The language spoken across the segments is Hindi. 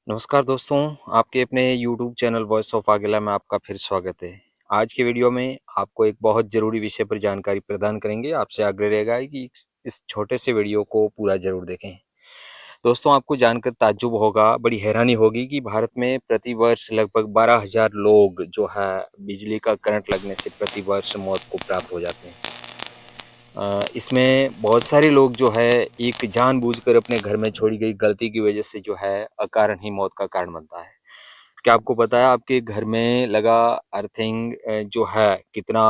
नमस्कार दोस्तों, आपके अपने YouTube चैनल वॉइस ऑफ आगेला में आपका फिर स्वागत है। आज के वीडियो में आपको एक बहुत ज़रूरी विषय पर जानकारी प्रदान करेंगे। आपसे आग्रह रहेगा कि इस छोटे से वीडियो को पूरा ज़रूर देखें। दोस्तों, आपको जानकर ताज्जुब होगा, बड़ी हैरानी होगी कि भारत में प्रति वर्ष लगभग 12,000 लोग जो है बिजली का करंट लगने से प्रति वर्ष मौत को प्राप्त हो जाते हैं। इसमें बहुत सारे लोग जो है एक जानबूझकर अपने घर में छोड़ी गई गलती की वजह से जो है अकारण ही मौत का कारण बनता है। क्या आपको पता है आपके घर में लगा अर्थिंग जो है कितना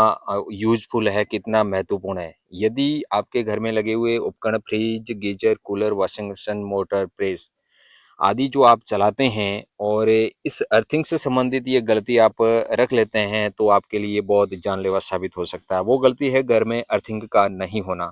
यूज़फुल है, कितना महत्वपूर्ण है? यदि आपके घर में लगे हुए उपकरण fridge, geyser, cooler, washing machine, motor, press आदि जो आप चलाते हैं और इस अर्थिंग से संबंधित ये गलती आप रख लेते हैं, तो आपके लिए बहुत जानलेवा साबित हो सकता है। वो गलती है घर में अर्थिंग का नहीं होना।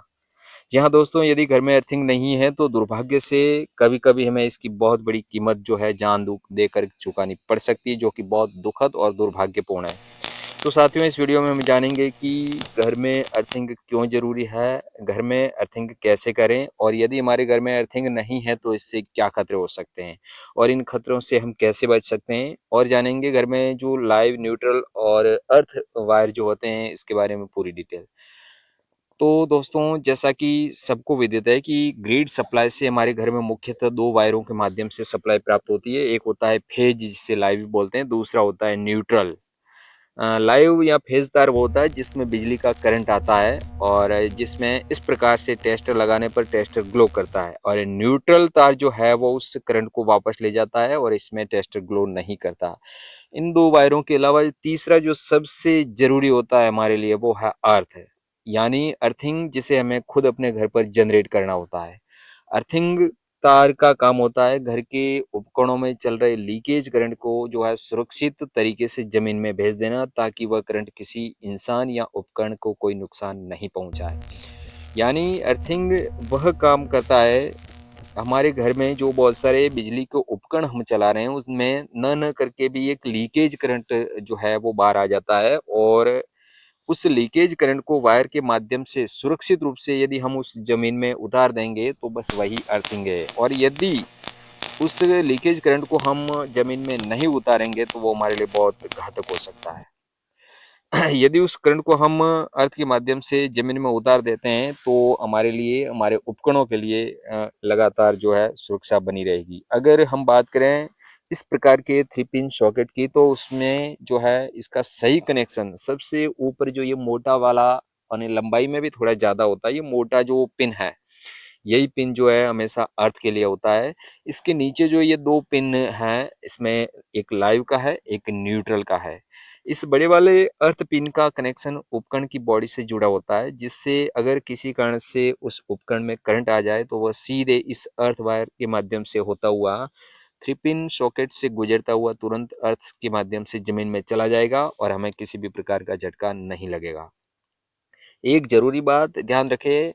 जी हाँ दोस्तों, यदि घर में अर्थिंग नहीं है तो दुर्भाग्य से कभी-कभी हमें इसकी बहुत बड़ी कीमत जो है जान दु देकर चुकानी पड़ सकती है, जो कि बहुत दुखद और दुर्भाग्यपूर्ण है। तो साथियों, इस वीडियो में हम जानेंगे कि घर में अर्थिंग क्यों ज़रूरी है, घर में अर्थिंग कैसे करें और यदि हमारे घर में अर्थिंग नहीं है तो इससे क्या खतरे हो सकते हैं और इन खतरों से हम कैसे बच सकते हैं और जानेंगे घर में जो लाइव, न्यूट्रल और अर्थ वायर जो होते हैं इसके बारे में पूरी डिटेल। तो दोस्तों, जैसा कि सबको विदित है कि ग्रिड सप्लाई से हमारे घर में मुख्यतः 2 वायरों के माध्यम से सप्लाई प्राप्त होती है। एक होता है फेज जिसे लाइव बोलते हैं, दूसरा होता है न्यूट्रल। लाइव या फेज तार वो होता है जिसमें बिजली का करंट आता है और जिसमें इस प्रकार से टेस्टर लगाने पर टेस्टर ग्लो करता है और न्यूट्रल तार जो है वो उस करंट को वापस ले जाता है और इसमें टेस्टर ग्लो नहीं करता। इन 2 वायरों के अलावा तीसरा जो सबसे ज़रूरी होता है हमारे लिए वो है अर्थ, यानी अर्थिंग जिसे हमें खुद अपने घर पर जनरेट करना होता है। अर्थिंग तार का काम होता है घर के उपकरणों में चल रहे लीकेज करंट को जो है सुरक्षित तरीके से जमीन में भेज देना ताकि वह करंट किसी इंसान या उपकरण को कोई नुकसान नहीं पहुंचाए। यानी अर्थिंग वह काम करता है हमारे घर में जो बहुत सारे बिजली के उपकरण हम चला रहे हैं उसमें न करके भी एक लीकेज करंट जो है वो बाहर आ जाता है और उस लीकेज करंट को वायर के माध्यम से सुरक्षित रूप से यदि हम उस जमीन में उतार देंगे तो बस वही अर्थिंग है और यदि उस लीकेज करंट को हम जमीन में नहीं उतारेंगे तो वो हमारे लिए बहुत घातक हो सकता है। यदि उस करंट को हम अर्थ के माध्यम से जमीन में उतार देते हैं तो हमारे लिए हमारे उपकरणों के लिए लगातार जो है सुरक्षा बनी रहेगी। अगर हम बात करें इस प्रकार के 3 पिन सॉकेट की तो उसमें जो है इसका सही कनेक्शन सबसे ऊपर जो ये मोटा वाला यानी लंबाई में भी थोड़ा ज़्यादा होता है, ये मोटा जो पिन है यही पिन जो है हमेशा अर्थ के लिए होता है। इसके नीचे जो ये 2 पिन हैं, इसमें एक लाइव का है, एक न्यूट्रल का है। इस बड़े वाले अर्थ पिन का कनेक्शन उपकरण की बॉडी से जुड़ा होता है, जिससे अगर किसी कारण से उस उपकरण में करंट आ जाए, तो वह सीधे इस अर्थ वायर के माध्यम से होता हुआ 3 पिन सॉकेट से गुजरता हुआ तुरंत अर्थ के माध्यम से ज़मीन में चला जाएगा और हमें किसी भी प्रकार का झटका नहीं लगेगा। एक ज़रूरी बात ध्यान रखें,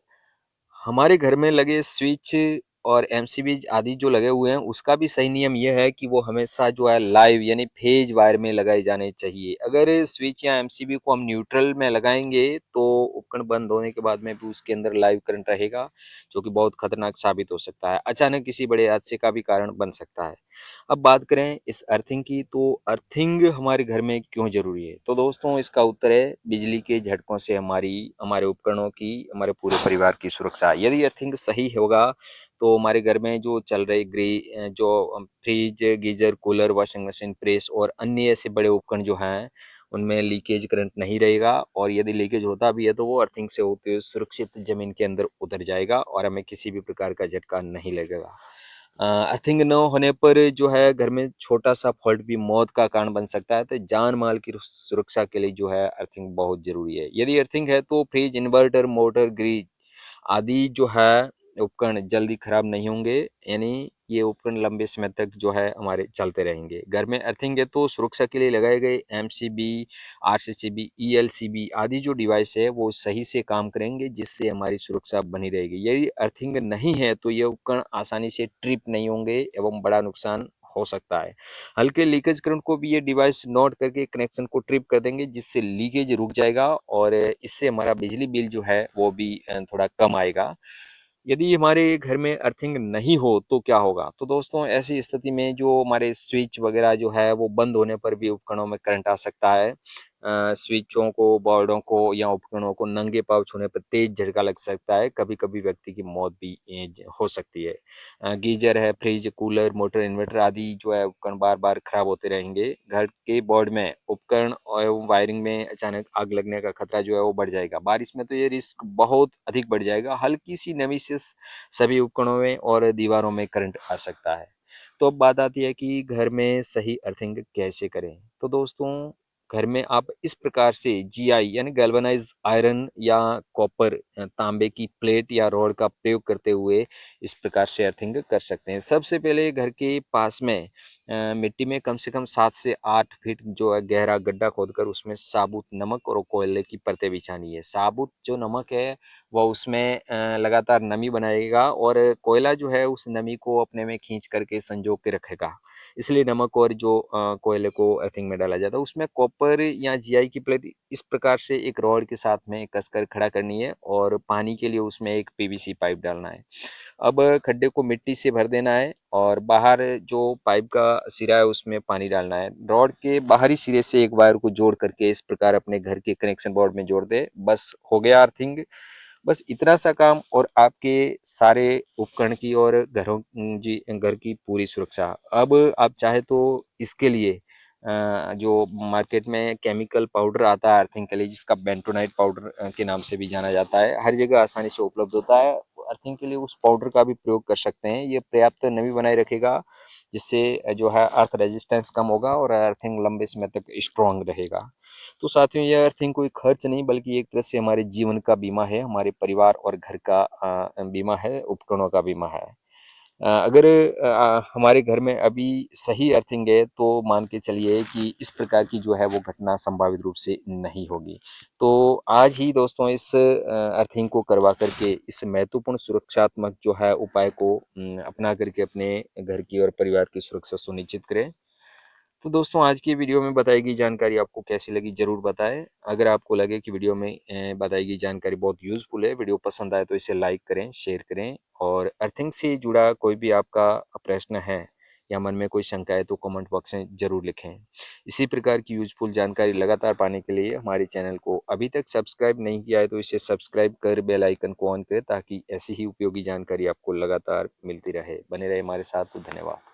हमारे घर में लगे स्विच और एमसीबी आदि जो लगे हुए हैं उसका भी सही नियम ये है कि वो हमेशा जो है लाइव यानी फेज वायर में लगाए जाने चाहिए। अगर स्विच या एमसीबी को हम न्यूट्रल में लगाएंगे तो उपकरण बंद होने के बाद में भी उसके अंदर लाइव करंट रहेगा, जो कि बहुत खतरनाक साबित हो सकता है, अचानक किसी बड़े हादसे का भी कारण बन सकता है। अब बात करें इस अर्थिंग की, तो अर्थिंग हमारे घर में क्यों ज़रूरी है? तो दोस्तों, इसका उत्तर है बिजली के झटकों से हमारे उपकरणों की, हमारे पूरे परिवार की सुरक्षा। यदि अर्थिंग सही होगा तो हमारे घर में जो चल रहे fridge, geyser, cooler, washing machine, press और अन्य ऐसे बड़े उपकरण जो हैं उनमें लीकेज करंट नहीं रहेगा और यदि लीकेज होता भी है तो वो अर्थिंग से होते हुए सुरक्षित ज़मीन के अंदर उतर जाएगा और हमें किसी भी प्रकार का झटका नहीं लगेगा। अर्थिंग न होने पर जो है घर में छोटा-सा फ़ॉल्ट भी मौत का कारण बन सकता है, तो जान-माल की सुरक्षा के लिए जो है अर्थिंग बहुत ज़रूरी है। यदि अर्थिंग है तो फ्रिज, इन्वर्टर, मोटर, ग्रिज आदि जो है उपकरण जल्दी खराब नहीं होंगे, यानी ये उपकरण लंबे समय तक जो है हमारे चलते रहेंगे। घर में अर्थिंग है तो सुरक्षा के लिए लगाए गए एमसीबी, आरसीसीबी, ईएलसीबी आदि जो डिवाइस है वो सही से काम करेंगे जिससे हमारी सुरक्षा बनी रहेगी। यदि अर्थिंग नहीं है तो ये उपकरण आसानी से ट्रिप नहीं होंगे एवं बड़ा नुकसान हो सकता है। हल्के लीकेज करंट को भी ये डिवाइस नोट करके कनेक्शन को ट्रिप कर देंगे जिससे लीकेज रुक जाएगा और इससे हमारा बिजली बिल जो है वो भी थोड़ा कम आएगा। यदि हमारे घर में अर्थिंग नहीं हो तो क्या होगा? तो दोस्तों ऐसी स्थिति में जो हमारे स्विच वगैरह जो है वो बंद होने पर भी उपकरणों में करंट आ सकता है। स्विचों को, बोर्डों को या उपकरणों को नंगे पाँव छूने पर तेज झटका लग सकता है। कभी-कभी व्यक्ति की मौत भी हो सकती है। गीज़र है, फ्रिज, कूलर, मोटर, इन्वर्टर आदि जो है उपकरण बार-बार खराब होते रहेंगे। घर के बोर्ड में उपकरण एवं वायरिंग में अचानक आग लगने का खतरा जो है वो बढ़ जाएगा। बारिश में तो ये रिस्क बहुत अधिक बढ़ जाएगा। हल्की सी नमी से सभी उपकरणों में और दीवारों में करंट आ सकता है। तो अब बात आती है कि घर में सही अर्थिंग कैसे करें? तो दोस्तों घर में आप इस प्रकार से जीआई यानी गैल्वेनाइज्ड आयरन या कॉपर तांबे की प्लेट या रॉड का प्रयोग करते हुए इस प्रकार से अर्थिंग कर सकते हैं। सबसे पहले घर के पास में मिट्टी में कम से कम 7 से 8 फीट जो है गहरा गड्ढा खोदकर उसमें साबुत नमक और कोयले की परतें बिछानी है। साबुत जो नमक है वह उसमें लगातार नमी बनाएगा और कोयला जो है उस नमी को अपने में खींच करके संजो के रखेगा। इसलिए नमक और जो कोयले को अर्थिंग में डाला जाता है उसमें कॉपर या जीआई की प्लेट इस प्रकार से एक रॉड के साथ में कसकर खड़ा करनी है और पानी के लिए उसमें एक पीवीसी पाइप डालना है। अब खड्डे को मिट्टी से भर देना है और बाहर जो पाइप का सिरा है उसमें पानी डालना है। रॉड के बाहरी सिरे से एक वायर को जोड़ करके इस प्रकार अपने घर के कनेक्शन बोर्ड में जोड़ दे। बस हो गया अर्थिंग। बस इतना सा काम और आपके सारे उपकरण की और घर की पूरी सुरक्षा। अब आप चाहे तो इसके लिए जो मार्केट में केमिकल पाउडर आता है अर्थिंग के लिए जिसका बेंटोनाइट पाउडर के नाम से भी जाना जाता है, हर जगह आसानी से उपलब्ध होता है। अर्थिंग के लिए उस पाउडर का भी प्रयोग कर सकते हैं। ये पर्याप्त नमी बनाए रखेगा जिससे जो है अर्थ रेजिस्टेंस कम होगा और अर्थिंग लंबे समय तक स्ट्रांग रहेगा। तो साथियों ये अर्थिंग कोई खर्च नहीं बल्कि एक तरह से हमारे जीवन का बीमा है, हमारे परिवार और घर का बीमा है, उपकरणों का बीमा है। अगर हमारे घर में अभी सही अर्थिंग है तो मान के चलिए कि इस प्रकार की जो है वो घटना संभावित रूप से नहीं होगी। तो आज ही दोस्तों इस अर्थिंग को करवा करके इस महत्वपूर्ण सुरक्षात्मक जो है उपाय को अपना करके अपने घर की और परिवार की सुरक्षा सुनिश्चित करें। तो दोस्तों आज की वीडियो में बताई गई जानकारी आपको कैसी लगी ज़रूर बताएं। अगर आपको लगे कि वीडियो में बताई गई जानकारी बहुत यूज़फुल है, वीडियो पसंद आए तो इसे लाइक करें, शेयर करें और अर्थिंग से जुड़ा कोई भी आपका प्रश्न है या मन में कोई शंका है तो कमेंट बॉक्स में ज़रूर लिखें। इसी प्रकार की यूज़फुल जानकारी लगातार पाने के लिए हमारे चैनल को अभी तक सब्सक्राइब नहीं किया है तो इसे सब्सक्राइब कर बेल आइकन को ऑन करें ताकि ऐसी ही उपयोगी जानकारी आपको लगातार मिलती रहे। बने रहे हमारे साथ। तो धन्यवाद।